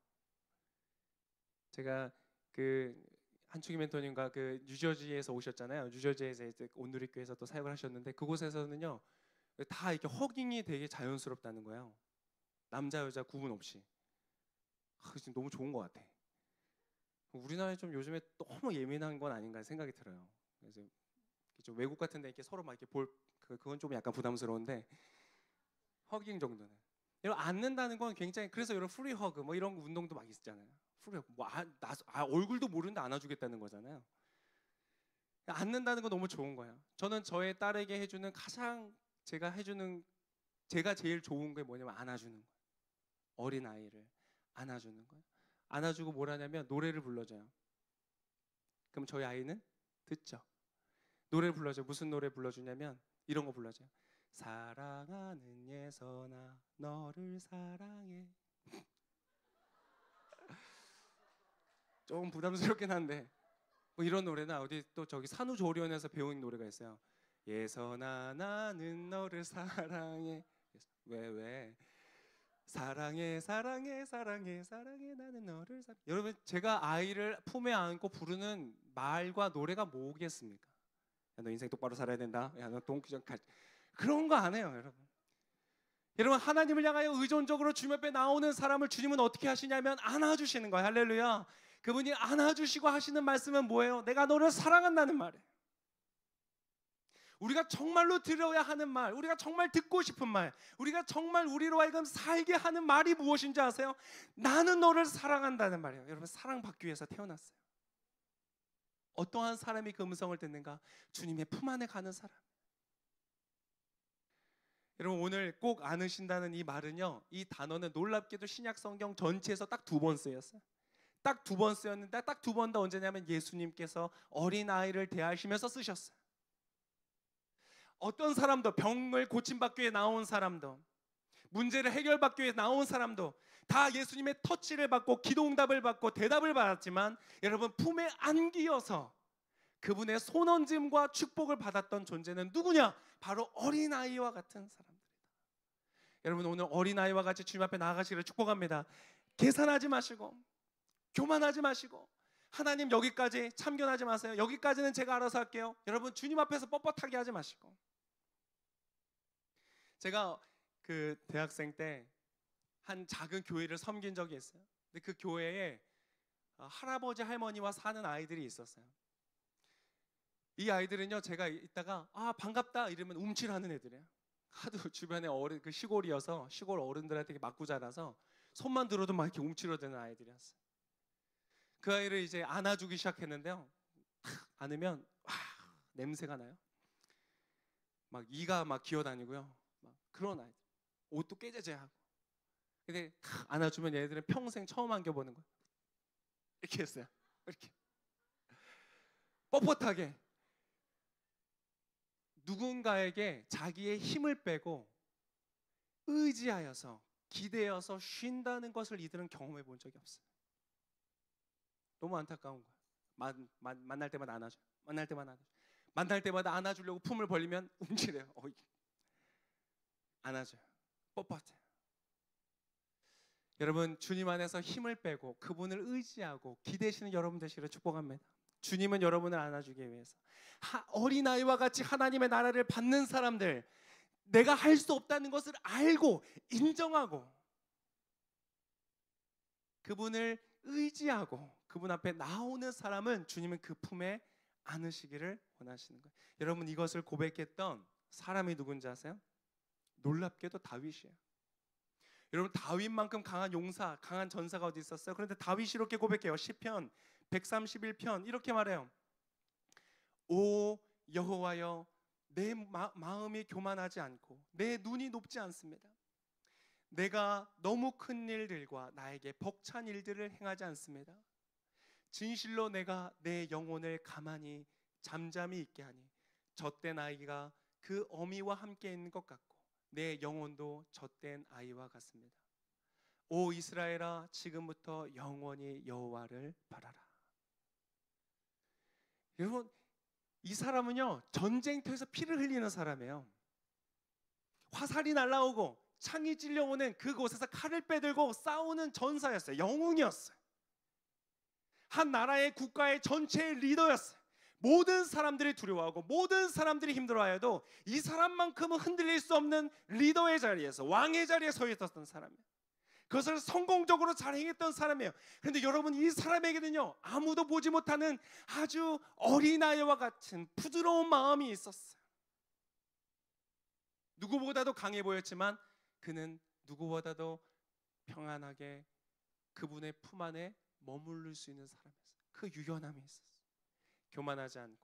제가 한충희 멘토님과 뉴저지에서 오셨잖아요. 뉴저지에서 이제 온누리교회에서 또 사역을 하셨는데, 그곳에서는요 다 이렇게 허깅이 되게 자연스럽다는 거예요. 남자 여자 구분 없이. 지금 너무 좋은 것 같아. 우리나라에 좀 요즘에 너무 예민한 건 아닌가 생각이 들어요. 그래서 좀 외국 같은데 이렇게 서로 막 이렇게 그건 좀 약간 부담스러운데, 허깅 정도는. 여러분, 안는다는 건 굉장히, 그래서 여러분 프리 허그 뭐 이런 운동도 막 있잖아요. 프리 허그 뭐 얼굴도 모르는데 안아주겠다는 거잖아요. 안는다는 건 너무 좋은 거예요. 저는 저의 딸에게 해주는 제가 제일 좋은 게 뭐냐면 안아주는 거예요. 어린 아이를 안아주는 거예요. 안아주고 뭘 하냐면 노래를 불러줘요. 그럼 저희 아이는 듣죠. 노래를 불러줘요. 무슨 노래 불러주냐면 이런 거 불러줘요. 사랑하는 예선아 너를 사랑해. 조금 부담스럽긴 한데 뭐 이런 노래나, 어디 또 저기 산후조리원에서 배운 노래가 있어요. 예선아 나는 너를 사랑해. 왜 사랑해 사랑해 사랑해 사랑해 나는 너를 사랑해. 여러분, 제가 아이를 품에 안고 부르는 말과 노래가 뭐겠습니까? 야, 너 인생 똑바로 살아야 된다. 야, 너 그런 거 안 해요, 여러분. 여러분, 하나님을 향하여 의존적으로 주님 앞에 나오는 사람을 주님은 어떻게 하시냐면 안아주시는 거예요. 할렐루야. 그분이 안아주시고 하시는 말씀은 뭐예요? 내가 너를 사랑한다는 말이에요. 우리가 정말로 들어야 하는 말, 우리가 정말 듣고 싶은 말, 우리가 정말 우리로 하여금 살게 하는 말이 무엇인지 아세요? 나는 너를 사랑한다는 말이에요. 여러분, 사랑받기 위해서 태어났어요. 어떠한 사람이 그 음성을 듣는가? 주님의 품 안에 가는 사람. 여러분, 오늘 꼭 안으신다는 이 말은요, 이 단어는 놀랍게도 신약 성경 전체에서 딱 2번 쓰였어요. 딱 2번 쓰였는데, 딱 2번 다 언제냐면 예수님께서 어린아이를 대하시면서 쓰셨어요. 어떤 사람도, 병을 고침받기 위해 나온 사람도, 문제를 해결받기 위해 나온 사람도 다 예수님의 터치를 받고 기도응답을 받고 대답을 받았지만, 여러분, 품에 안기어서 그분의 손얹음과 축복을 받았던 존재는 누구냐? 바로 어린아이와 같은 사람들이다. 여러분, 오늘 어린아이와 같이 주님 앞에 나아가시기를 축복합니다. 계산하지 마시고, 교만하지 마시고, 하나님 여기까지 참견하지 마세요. 여기까지는 제가 알아서 할게요. 여러분, 주님 앞에서 뻣뻣하게 하지 마시고. 제가 대학생 때 한 작은 교회를 섬긴 적이 있어요. 근데 그 교회에 할아버지 할머니와 사는 아이들이 있었어요. 이 아이들은요, 제가 이따가 반갑다 이러면 움찔하는 애들이에요. 하도 주변에 시골이어서 시골 어른들한테 맞고 자라서 손만 들어도 막 이렇게 움츠러드는 아이들이었어요. 그 아이를 이제 안아주기 시작했는데요, 탁 안으면 냄새가 나요. 막 이가 막 기어다니고요. 막 그런 아이들. 옷도 깨재재하고. 근데 안아주면 얘네들은 평생 처음 안겨보는 거야. 이렇게 했어요. 이렇게 뻣뻣하게 누군가에게 자기의 힘을 빼고 의지하여서 기대어서 쉰다는 것을 이들은 경험해 본 적이 없어요. 너무 안타까운 거야. 만날 때마다 안아줘. 만날 때마다 안아줘. 만날 때마다 안아주려고 품을 벌리면 움찔해요. 안아줘요. 뻣뻣해요. 여러분, 주님 안에서 힘을 빼고 그분을 의지하고 기대시는 여러분 되시기를 축복합니다. 주님은 여러분을 안아주기 위해서 어린아이와 같이 하나님의 나라를 받는 사람들, 내가 할 수 없다는 것을 알고 인정하고 그분을 의지하고 그분 앞에 나오는 사람은 주님은 그 품에 안으시기를 원하시는 거예요. 여러분, 이것을 고백했던 사람이 누군지 아세요? 놀랍게도 다윗이에요. 여러분, 다윗만큼 강한 용사, 강한 전사가 어디 있었어요? 그런데 다윗이 이렇게 고백해요. 시편 131편 이렇게 말해요. 오 여호와여, 내 마음이 교만하지 않고 내 눈이 높지 않습니다. 내가 너무 큰 일들과 나에게 벅찬 일들을 행하지 않습니다. 진실로 내가 내 영혼을 가만히 잠잠히 있게 하니 젖된 아이가 그 어미와 함께 있는 것 같고 내 영혼도 젖된 아이와 같습니다. 오 이스라엘아, 지금부터 영원히 여호와를 바라라. 여러분, 이 사람은요 전쟁터에서 피를 흘리는 사람이에요. 화살이 날아오고 창이 찔려오는 그곳에서 칼을 빼들고 싸우는 전사였어요. 영웅이었어요. 한 나라의 국가의 전체의 리더였어요. 모든 사람들이 두려워하고 모든 사람들이 힘들어해도 이 사람만큼은 흔들릴 수 없는 리더의 자리에서, 왕의 자리에 서 있었던 사람이에요. 그것을 성공적으로 잘 행했던 사람이에요. 그런데 여러분, 이 사람에게는요 아무도 보지 못하는 아주 어린아이와 같은 부드러운 마음이 있었어요. 누구보다도 강해 보였지만 그는 누구보다도 평안하게 그분의 품 안에 머무를 수 있는 사람이었어요. 그 유연함이 있었어요. 교만하지 않고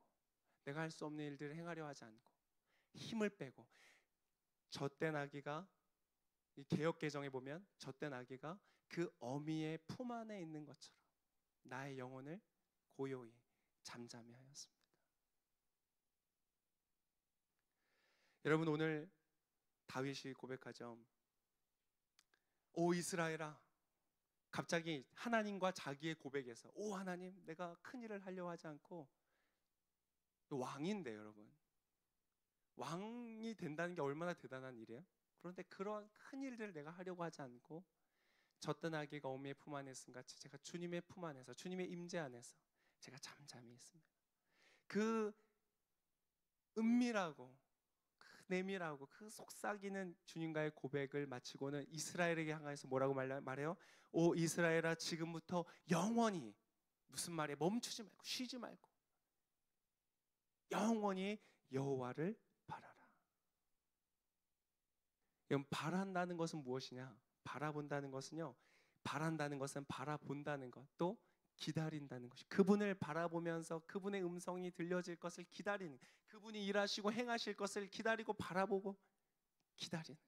내가 할 수 없는 일들을 행하려 하지 않고 힘을 빼고, 젖된 아기가, 이 개역 개정에 보면 젖된 아기가 그 어미의 품 안에 있는 것처럼 나의 영혼을 고요히 잠잠히 하였습니다. 여러분, 오늘 다윗이 고백하죠. 오 이스라엘아, 갑자기 하나님과 자기의 고백에서 오 하나님, 내가 큰 일을 하려 하지 않고, 왕인데 여러분, 왕이 된다는 게 얼마나 대단한 일이에요. 그런데 그런 큰 일들을 내가 하려고 하지 않고 젖던 아기가 어미의 품 안에 있음 같이 제가 주님의 품 안에서, 주님의 임재 안에서 제가 잠잠히 있습니다. 그 은밀하고 그 내밀하고 그 속삭이는 주님과의 고백을 마치고는 이스라엘에게 향해서 뭐라고 말해요? 오 이스라엘아, 지금부터 영원히, 무슨 말이에요? 멈추지 말고 쉬지 말고 영원히 여호와를 바라라. 여러분, 바란다는 것은 무엇이냐? 바라본다는 것은요, 바란다는 것은 바라본다는 것, 또 기다린다는 것이, 그분을 바라보면서 그분의 음성이 들려질 것을 기다리는, 그분이 일하시고 행하실 것을 기다리고 바라보고 기다리는.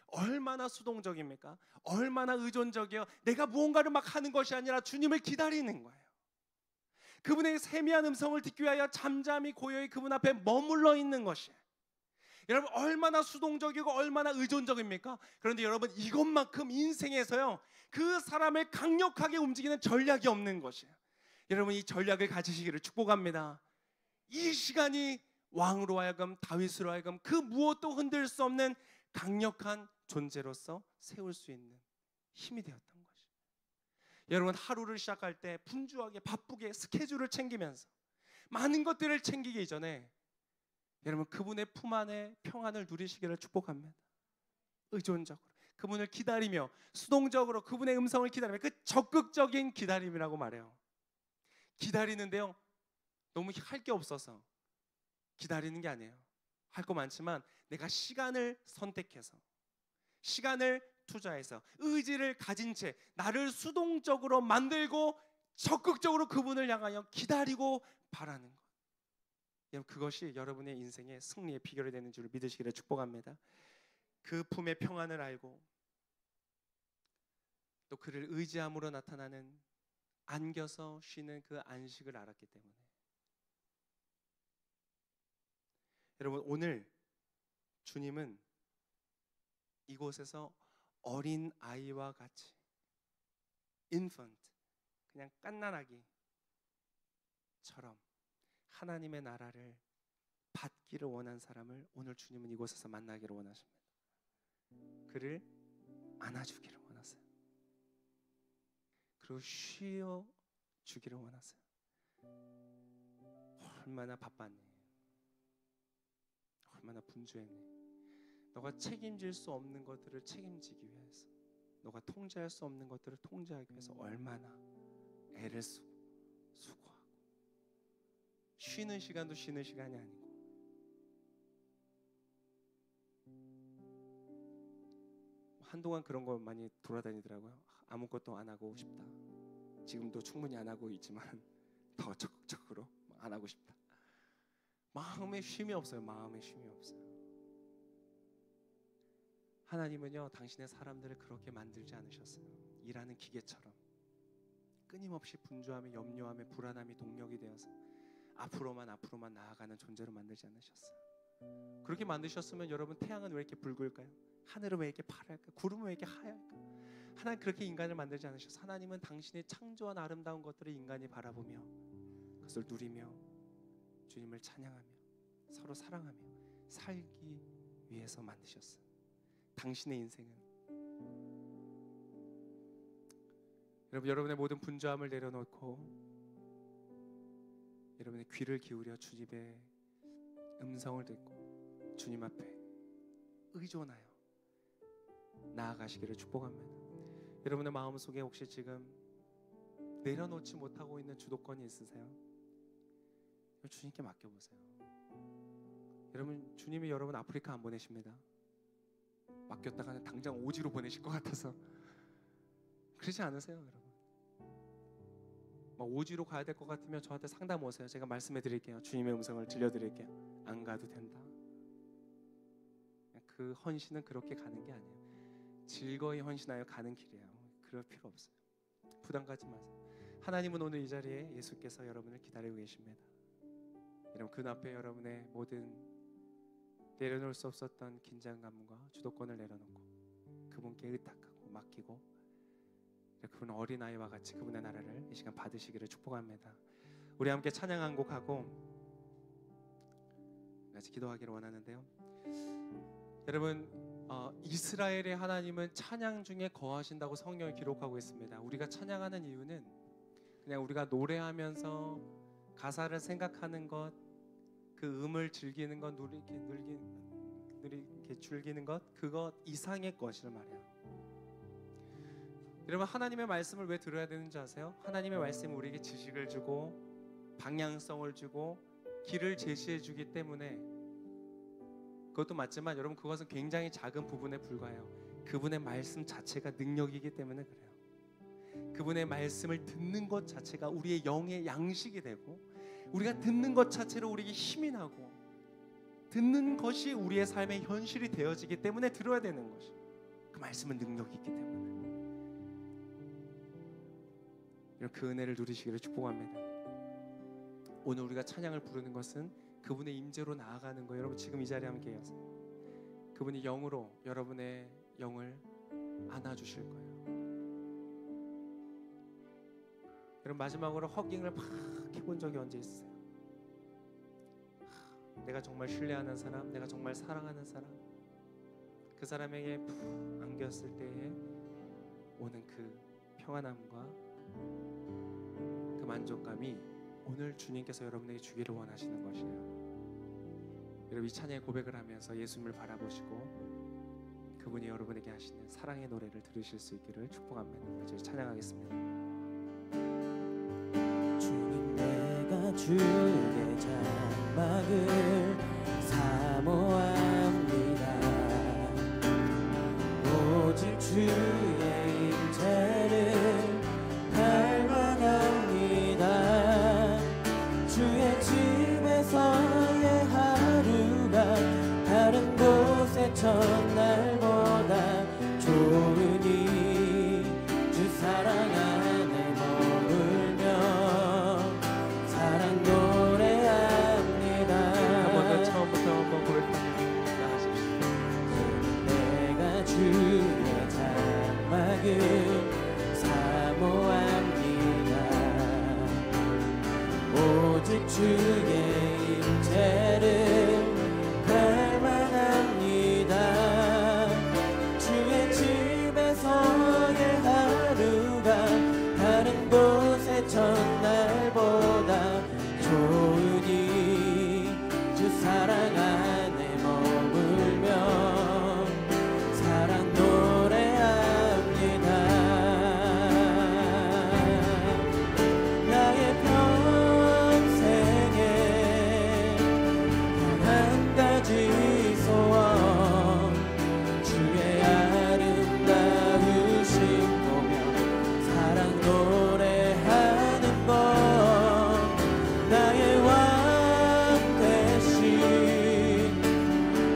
얼마나 수동적입니까? 얼마나 의존적이에요. 내가 무언가를 막 하는 것이 아니라 주님을 기다리는 거예요. 그분의 세미한 음성을 듣기 위하여 잠잠히 고요히 그분 앞에 머물러 있는 것이에요. 여러분, 얼마나 수동적이고 얼마나 의존적입니까? 그런데 여러분, 이것만큼 인생에서요 그 사람을 강력하게 움직이는 전략이 없는 것이에요. 여러분, 이 전략을 가지시기를 축복합니다. 이 시간이 왕으로 하여금, 다윗으로 하여금 그 무엇도 흔들 수 없는 강력한 존재로서 세울 수 있는 힘이 되었던 것이에요. 여러분, 하루를 시작할 때 분주하게 바쁘게 스케줄을 챙기면서 많은 것들을 챙기기 전에 여러분, 그분의 품 안에 평안을 누리시기를 축복합니다. 의존적으로 그분을 기다리며 수동적으로 그분의 음성을 기다리며, 그 적극적인 기다림이라고 말해요. 기다리는데요 너무 할 게 없어서 기다리는 게 아니에요. 할 거 많지만 내가 시간을 선택해서, 시간을 투자해서, 의지를 가진 채 나를 수동적으로 만들고 적극적으로 그분을 향하여 기다리고 바라는 것. 그것이 여러분의 인생의 승리의 비결이 되는 줄 믿으시기를 축복합니다. 그 품의 평안을 알고 또 그를 의지함으로 나타나는 안겨서 쉬는 그 안식을 알았기 때문에 여러분 오늘 주님은 이곳에서 어린 아이와 같이 infant 그냥 갓난아기처럼 하나님의 나라를 받기를 원한 사람을 오늘 주님은 이곳에서 만나기를 원하십니다. 그를 안아주기를 원하세요. 그리고 쉬어주기를 원하세요. 얼마나 바빴니? 얼마나 분주했니? 너가 책임질 수 없는 것들을 책임지기 위해서, 너가 통제할 수 없는 것들을 통제하기 위해서 얼마나 애를 쓰고 수고하고, 쉬는 시간도 쉬는 시간이 아니고 한동안 그런 거 많이 돌아다니더라고요. 아무것도 안 하고 싶다. 지금도 충분히 안 하고 있지만 더 적극적으로 안 하고 싶다. 마음에 쉼이 없어요. 마음에 쉼이 없어요. 하나님은요, 당신의 사람들을 그렇게 만들지 않으셨어요. 일하는 기계처럼 끊임없이 분주함에 염려함에 불안함이 동력이 되어서 앞으로만 나아가는 존재로 만들지 않으셨어요. 그렇게 만드셨으면 여러분 태양은 왜 이렇게 붉을까요? 하늘은 왜 이렇게 파랄까요? 구름은 왜 이렇게 하얄까요? 하나님 그렇게 인간을 만들지 않으셨어요. 하나님은 당신의 창조한 아름다운 것들을 인간이 바라보며 그것을 누리며 주님을 찬양하며 서로 사랑하며 살기 위해서 만드셨어요. 당신의 인생은 여러분의 모든 분주함을 내려놓고 여러분의 귀를 기울여 주님의 음성을 듣고 주님 앞에 의존하여 나아가시기를 축복합니다. 여러분의 마음속에 혹시 지금 내려놓지 못하고 있는 주도권이 있으세요? 주님께 맡겨보세요. 여러분, 주님이 여러분 아프리카 안 보내십니다. 맡겼다가는 당장 오지로 보내실 것 같아서 그러지 않으세요, 여러분? 막 오지로 가야 될 것 같으면 저한테 상담 오세요. 제가 말씀해 드릴게요. 주님의 음성을 들려드릴게요. 안 가도 된다. 그 헌신은 그렇게 가는 게 아니에요. 즐거이 헌신하여 가는 길이에요. 그럴 필요 없어요. 부담 갖지 마세요. 하나님은 오늘 이 자리에 예수께서 여러분을 기다리고 계십니다. 여러분, 그 앞에 여러분의 모든 내려놓을 수 없었던 긴장감과 주도권을 내려놓고 그분께 의탁하고 맡기고 그분 어린아이와 같이 그분의 나라를 이 시간 받으시기를 축복합니다. 우리 함께 찬양 한 곡 하고 같이 기도하기를 원하는데요. 여러분, 이스라엘의 하나님은 찬양 중에 거하신다고 성경이 기록하고 있습니다. 우리가 찬양하는 이유는 그냥 우리가 노래하면서 가사를 생각하는 것, 그 음을 즐기는 것, 이렇게 즐기는 것, 그것 이상의 것을 말해요. 여러분, 하나님의 말씀을 왜 들어야 되는지 아세요? 하나님의 말씀은 우리에게 지식을 주고 방향성을 주고 길을 제시해 주기 때문에, 그것도 맞지만 여러분, 그것은 굉장히 작은 부분에 불과해요. 그분의 말씀 자체가 능력이기 때문에 그래요. 그분의 말씀을 듣는 것 자체가 우리의 영의 양식이 되고, 우리가 듣는 것 자체로 우리에게 힘이 나고, 듣는 것이 우리의 삶의 현실이 되어지기 때문에 들어야 되는 것이, 그 말씀은 능력이 있기 때문에 그 은혜를 누리시기를 축복합니다. 오늘 우리가 찬양을 부르는 것은 그분의 임재로 나아가는 거예요. 여러분, 지금 이 자리에 함께 계세요. 그분이 영으로 여러분의 영을 안아주실 거예요. 여러분, 마지막으로 허깅을 막 해본 적이 언제 있으세요? 내가 정말 신뢰하는 사람, 내가 정말 사랑하는 사람, 그 사람에게 푹 안겼을 때에 오는 그 평안함과 그 만족감이 오늘 주님께서 여러분에게 주기를 원하시는 것이에요. 여러분, 이 찬양의 고백을 하면서 예수님을 바라보시고 그분이 여러분에게 하시는 사랑의 노래를 들으실 수 있기를 축복합니다. 이제 찬양하겠습니다. 주님, 내가 주의 장막을 사모합니다. 오직 주의 임재를 갈망합니다. 주의 집에서의 하루가 다른 곳의 첫날보다 좋으니 주 주의 장막을 사모합니다. 오직 주의 임재를 갈망합니다. 주의 집에서의 하루가 다른 곳의 첫날보다 좋으니 주 사랑 안에 머물며 사랑 노래합니다. 나의 평생에 단 한 가지 소원 주의 아름다우신 보며 사랑 노래하는 것 나의 왕 되신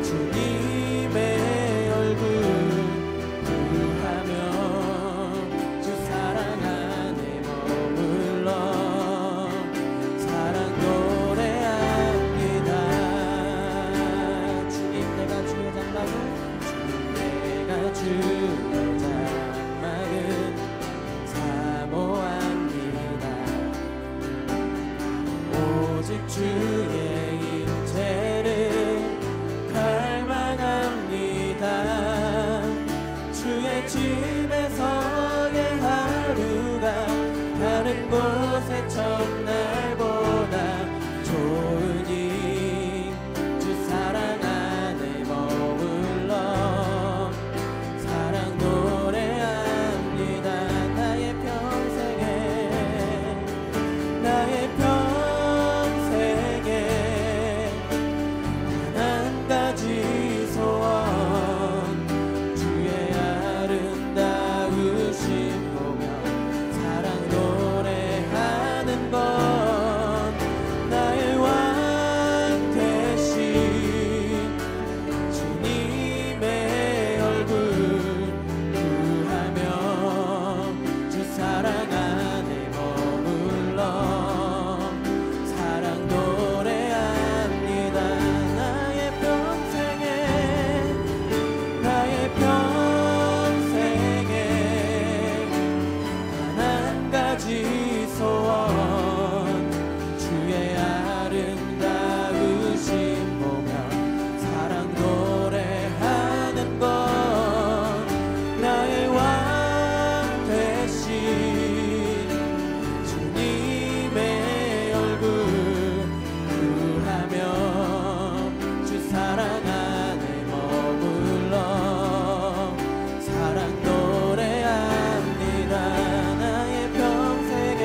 주님의 얼굴 구하며 주 사랑 안에 머물러 사랑 노래합니다. 주님 내가 주의 장막을 내가 주의 장막을 사모합니다. 오직 주의 임재를 갈망합니다. 주의 집에서의 하루가 다른 곳의 첫날보다 좋으니 주 사랑 안에 머물러 사랑 노래합니다. 나의 평생에 단 한 가지 소원 주의 아름다우신 보며 사랑 노래하는 것 나의 왕 되신 주님의 얼굴 구하며 주 사랑 안에 머물러 사랑 노래합니다. 나의 평생에 단 한 가지 소원 주의 아름다우신 보며 사랑 노래하는 것 나의 왕 되신 주님의 얼굴 구하며 주 사랑 안에 머물러 사랑 노래합니다. 나의 평생에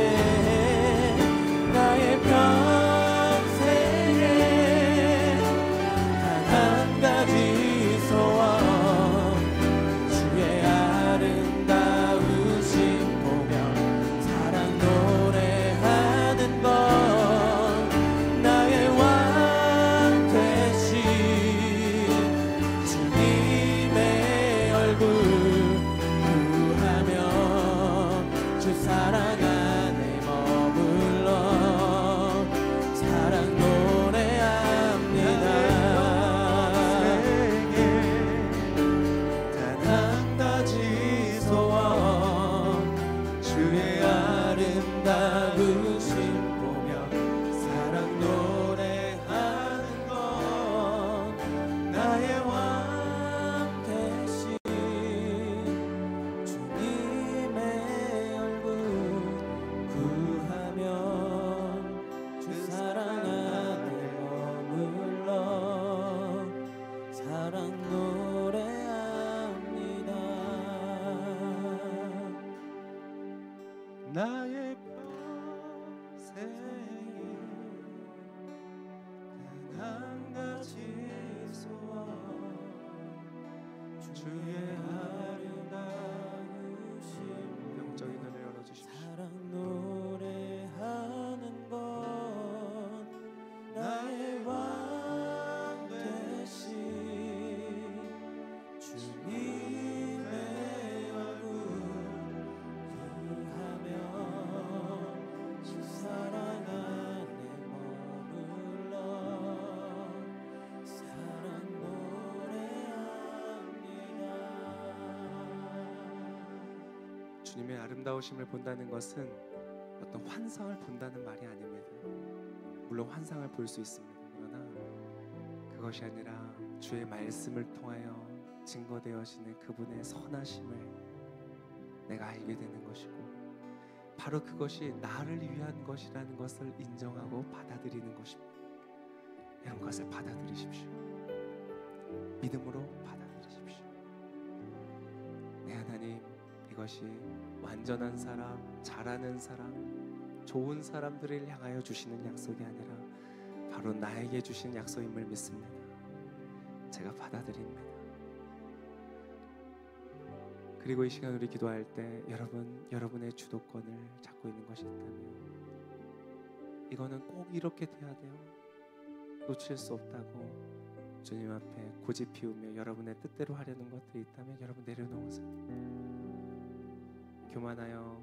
단 한 가지 소원 주의 아름다우신 보며 사랑 노래하는 것 나의 왕 되신 주님의 얼굴 구하며 주 사랑 안에 머물러 사랑 노래합니다. 단 한 가지 소원 주의 아름다우신 보며 사랑 노래하는 것 나의 왕 되신 주님의 얼굴 구하며 주 사랑 안에 머물러 사랑 노래합니다. 나의 평생에 단 한 가지 소원 주의 아름다우신 영적인 눈을 열어주십시오. 사랑 노래하는 것 나의 왕 되신 주님의 얼굴 구하며 주 사랑 안에 머물러 사랑 노래합니다. 주님의 아름다우심을 본다는 것은 어떤 환상을 본다는 말이 아닙니다. 물론 환상을 볼 수 있습니다. 그러나 그것이 아니라 주의 말씀을 통하여 증거되어지는 그분의 선하심을 내가 알게 되는 것이고, 바로 그것이 나를 위한 것이라는 것을 인정하고 받아들이는 것입니다. 이런 것을 받아들이십시오. 믿음으로 받아들이십시오. 내 하나님, 이것이 완전한 사람, 잘하는 사람, 좋은 사람들을 향하여 주시는 약속이 아니라 바로 나에게 주신 약속임을 믿습니다. 제가 받아들입니다. 그리고 이 시간 우리 기도할 때 여러분의 주도권을 잡고 있는 것이 있다면, 이거는 꼭 이렇게 돼야 돼요, 놓칠 수 없다고 주님 앞에 고집 피우며 여러분의 뜻대로 하려는 것들이 있다면 여러분 내려놓으세요. 교만하여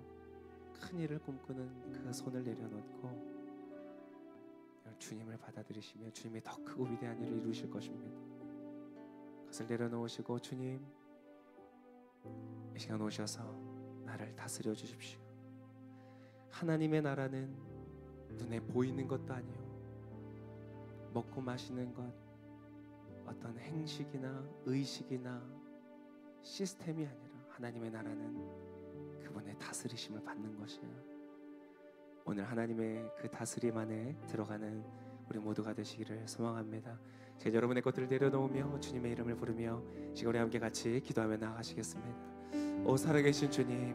큰 일을 꿈꾸는 그 손을 내려놓고 주님을 받아들이시면 주님이 더 크고 위대한 일을 이루실 것입니다. 그것을 내려놓으시고, 주님, 이 시간 오셔서 나를 다스려 주십시오. 하나님의 나라는 눈에 보이는 것도 아니요, 먹고 마시는 것, 어떤 행식이나 의식이나 시스템이 아니라 하나님의 나라는 그분의 다스리심을 받는 것이에요. 오늘 하나님의 그 다스림 안에 들어가는 우리 모두가 되시기를 소망합니다. 제가 여러분의 것들을 내려놓으며 주님의 이름을 부르며 시간에 함께 같이 기도하며 나아가시겠습니다. 오 살아계신 주님,